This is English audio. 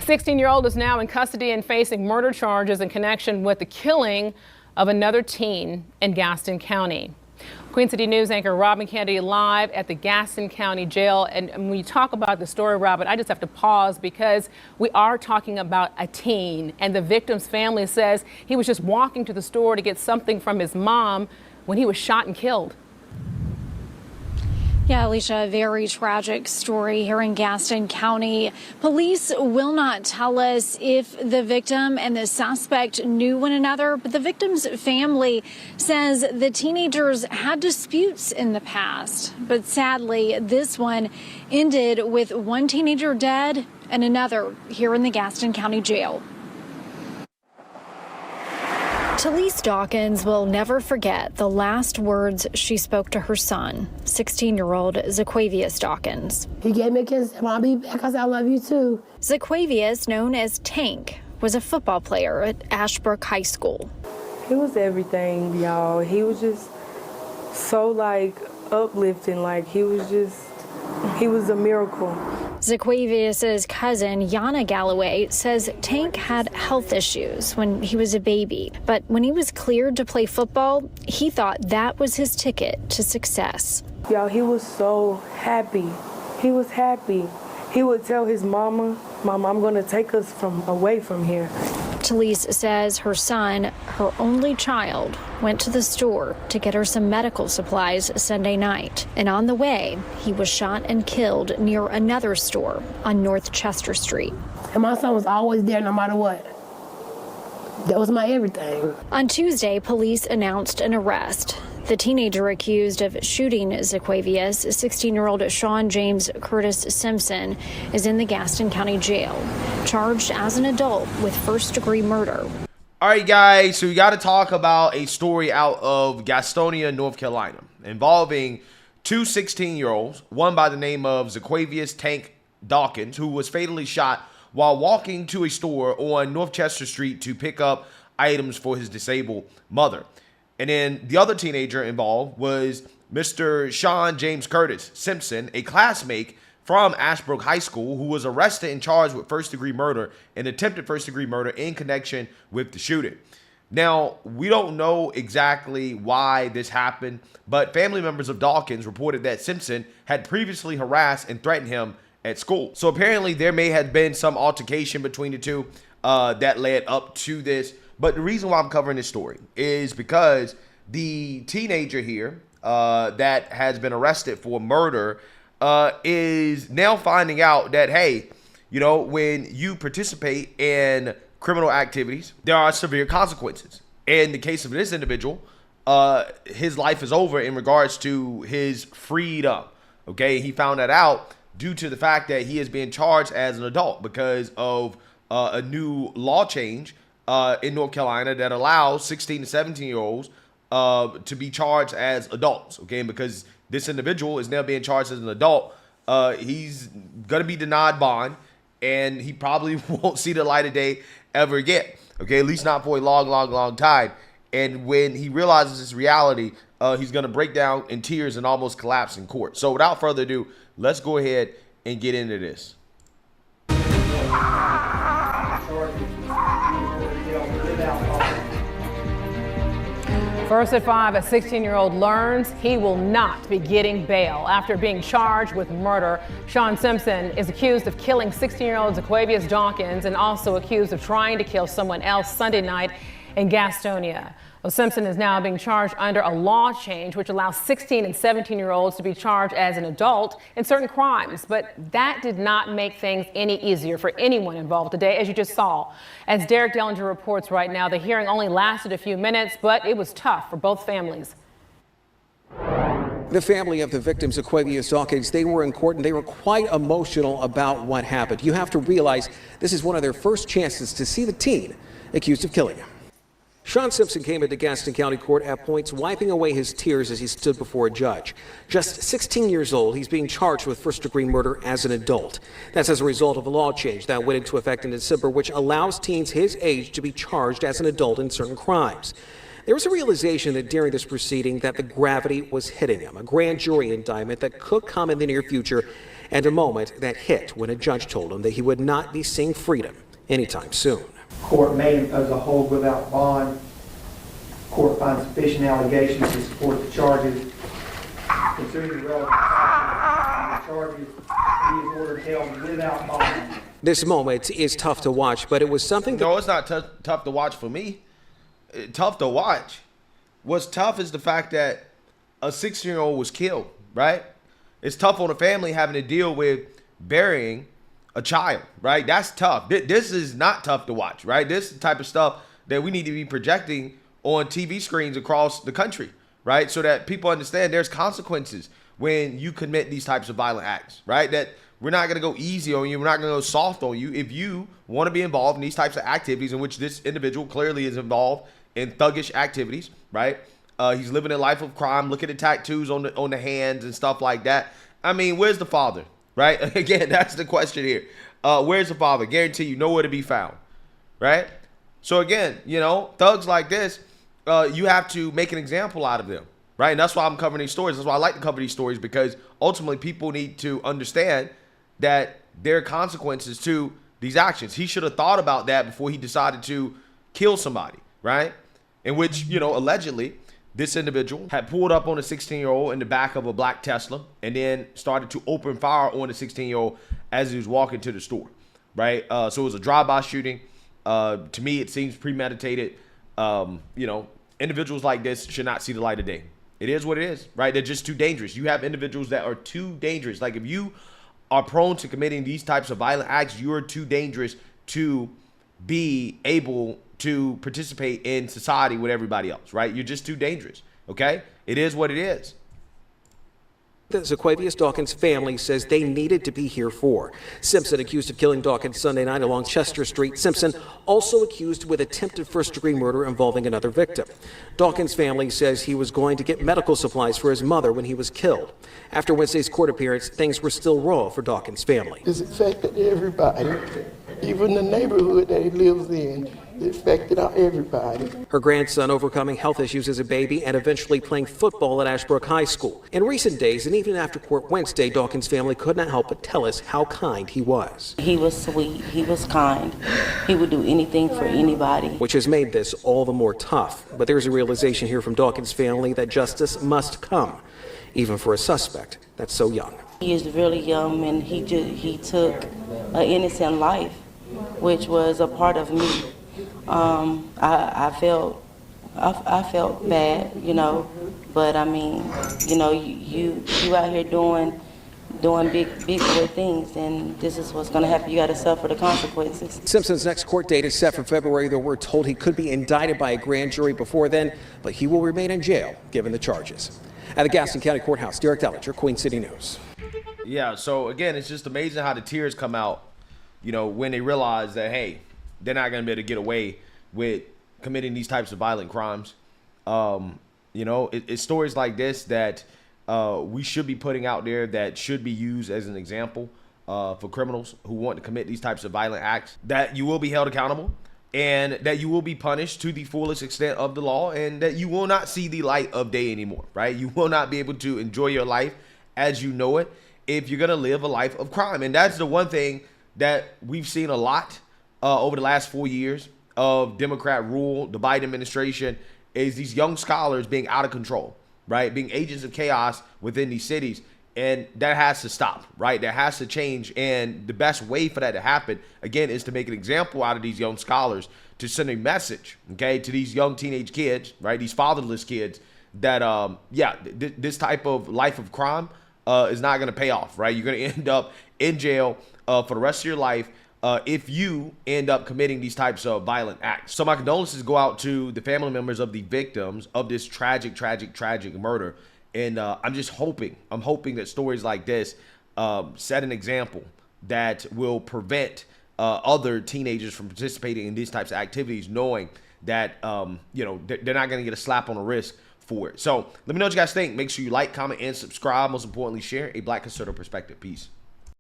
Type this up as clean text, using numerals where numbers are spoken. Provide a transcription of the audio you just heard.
16-year-old is now in custody and facing murder charges in connection with the killing of another teen in Gaston County. Queen City News anchor Robin Kennedy live at the Gaston County Jail. And when you talk about the story, Robin, I just have to pause because we are talking about a teen, and the victim's family says he was just walking to the store to get something from his mom when he was shot and killed. Yeah, Alicia, a very tragic story here in Gaston County. Police will not tell us if the victim and the suspect knew one another, but the victim's family says the teenagers had disputes in the past. But sadly, this one ended with one teenager dead and another here in the Gaston County Jail. Talise Dawkins will never forget the last words she spoke to her son, 16-year-old Zaquavius Dawkins. He gave me a kiss and I'll be back. I said, I love you too. Zaquavius, known as Tank, was a football player at Ashbrook High School. He was everything, y'all. He was just so uplifting. He was a miracle. Zaquavius's cousin, Yana Galloway, says Tank had health issues when he was a baby. But when he was cleared to play football, he thought that was his ticket to success. Y'all, he was so happy. He was happy. He would tell his mama, Mama, I'm going to take us away from here. Talise says her son, her only child, went to the store to get her some medical supplies Sunday night. And on the way, he was shot and killed near another store on North Chester Street. And my son was always there no matter what. That was my everything. On Tuesday, police announced an arrest. The teenager accused of shooting Zaquavius, 16-year-old Sean James Curtis Simpson, is in the Gaston County Jail, charged as an adult with first-degree murder. All right, guys, so we got to talk about a story out of Gastonia, North Carolina, involving two 16-year-olds, one by the name of Zaquavius Tank Dawkins, who was fatally shot while walking to a store on North Chester Street to pick up items for his disabled mother. And then the other teenager involved was Mr. Sean James Curtis Simpson, a classmate from Ashbrook High School, who was arrested and charged with first-degree murder and attempted first-degree murder in connection with the shooting. Now, we don't know exactly why this happened, but family members of Dawkins reported that Simpson had previously harassed and threatened him at school. So apparently there may have been some altercation between the two that led up to this. But the reason why I'm covering this story is because the teenager here that has been arrested for murder is now finding out that, hey, you know, when you participate in criminal activities, there are severe consequences. In the case of this individual, his life is over in regards to his freedom. Okay, he found that out due to the fact that he is being charged as an adult because of a new law change in North Carolina that allows 16 to 17-year-olds to be charged as adults, okay? And because this individual is now being charged as an adult, he's going to be denied bond, and he probably won't see the light of day ever again, okay? At least not for a long time. And when he realizes this reality, he's going to break down in tears and almost collapse in court. So without further ado, let's go ahead and get into this. First at 5, a 16-year-old learns he will not be getting bail after being charged with murder. Sean Simpson is accused of killing 16-year-old Zaquavius Dawkins and also accused of trying to kill someone else Sunday night in Gastonia. Well, Simpson is now being charged under a law change which allows 16 and 17-year-olds to be charged as an adult in certain crimes. But that did not make things any easier for anyone involved today, as you just saw. As Derek Dellinger reports right now, the hearing only lasted a few minutes, but it was tough for both families. The family of the victims, Zaquavius Dawkins, they were in court and they were quite emotional about what happened. You have to realize this is one of their first chances to see the teen accused of killing him. Sean Simpson came into Gaston County Court at points wiping away his tears as he stood before a judge. Just 16 years old, he's being charged with first-degree murder as an adult. That's as a result of a law change that went into effect in December, which allows teens his age to be charged as an adult in certain crimes. There was a realization that during this proceeding that the gravity was hitting him. A grand jury indictment that could come in the near future and a moment that hit when a judge told him that he would not be seeing freedom anytime soon. Court may impose a hold without bond. Court finds sufficient allegations to support the charges. Considering the relevant factors and the charges, he is ordered held without bond. This moment is tough to watch, but it was something that... No, it's not tough to watch for me. Tough to watch. What's tough is the fact that a 16-year-old was killed, right? It's tough on a family having to deal with burying a child, right? That's tough. This is not tough to watch, right? This is the type of stuff that we need to be projecting on TV screens across the country, right? So that people understand there's consequences when you commit these types of violent acts, right? That we're not going to go easy on you. We're not going to go soft on you. If you want to be involved in these types of activities, in which this individual clearly is involved in thuggish activities, right? He's living a life of crime. Look at the tattoos on the hands and stuff like that. I mean, where's the father, right? Again, that's the question here. Where's the father? Guarantee you nowhere to be found, right? So again, you know, thugs like this, you have to make an example out of them, right? And that's why I'm covering these stories. That's why I like to cover these stories, because ultimately people need to understand that there are consequences to these actions. He should have thought about that before he decided to kill somebody, right? In which, you know, allegedly this individual had pulled up on a 16-year-old in the back of a black Tesla and then started to open fire on the 16-year-old as he was walking to the store, right? So it was a drive-by shooting. To me, it seems premeditated. You know, individuals like this should not see the light of day. It is what it is, right? They're just too dangerous. You have individuals that are too dangerous. Like if you are prone to committing these types of violent acts, you're too dangerous to be able to participate in society with everybody else, right? You're just too dangerous, okay? It is what it is. The Zaquavius Dawkins family says they needed to be here for. Simpson accused of killing Dawkins Sunday night along Chester Street. Simpson also accused with attempted first-degree murder involving another victim. Dawkins' family says he was going to get medical supplies for his mother when he was killed. After Wednesday's court appearance, things were still raw for Dawkins' family. It's affected everybody, even the neighborhood that he lives in. It affected everybody. Her grandson overcoming health issues as a baby and eventually playing football at Ashbrook High School. In recent days, and even after court Wednesday, Dawkins' family could not help but tell us how kind he was. He was sweet. He was kind. He would do anything for anybody. Which has made this all the more tough. But there's a realization here from Dawkins' family that justice must come, even for a suspect that's so young. He is really young, and he took an innocent life, which was a part of me. I felt bad, you know, but I mean, you know, you out here doing big good things, and this is what's going to happen. You got to suffer the consequences. Simpson's next court date is set for February, though we're told he could be indicted by a grand jury before then, but he will remain in jail given the charges. At the Gaston County Courthouse, Derek Dellinger, Queen City News. Yeah, so again, it's just amazing how the tears come out, you know, when they realize that, hey, they're not going to be able to get away with committing these types of violent crimes. You know, it's stories like this that we should be putting out there, that should be used as an example for criminals who want to commit these types of violent acts, that you will be held accountable and that you will be punished to the fullest extent of the law, and that you will not see the light of day anymore, right? You will not be able to enjoy your life as you know it if you're going to live a life of crime. And that's the one thing that we've seen a lot over the last 4 years of Democrat rule, the Biden administration, is these young scholars being out of control, right? Being agents of chaos within these cities. And that has to stop, right? That has to change. And the best way for that to happen, again, is to make an example out of these young scholars, to send a message, okay, to these young teenage kids, right? These fatherless kids that, this type of life of crime is not going to pay off, right? You're going to end up in jail for the rest of your life if you end up committing these types of violent acts. So my condolences go out to the family members of the victims of this tragic murder. And I'm hoping that stories like this set an example that will prevent other teenagers from participating in these types of activities, knowing that, they're not going to get a slap on the wrist for it. So let me know what you guys think. Make sure you like, comment, and subscribe. Most importantly, share a Black conservative perspective. Peace.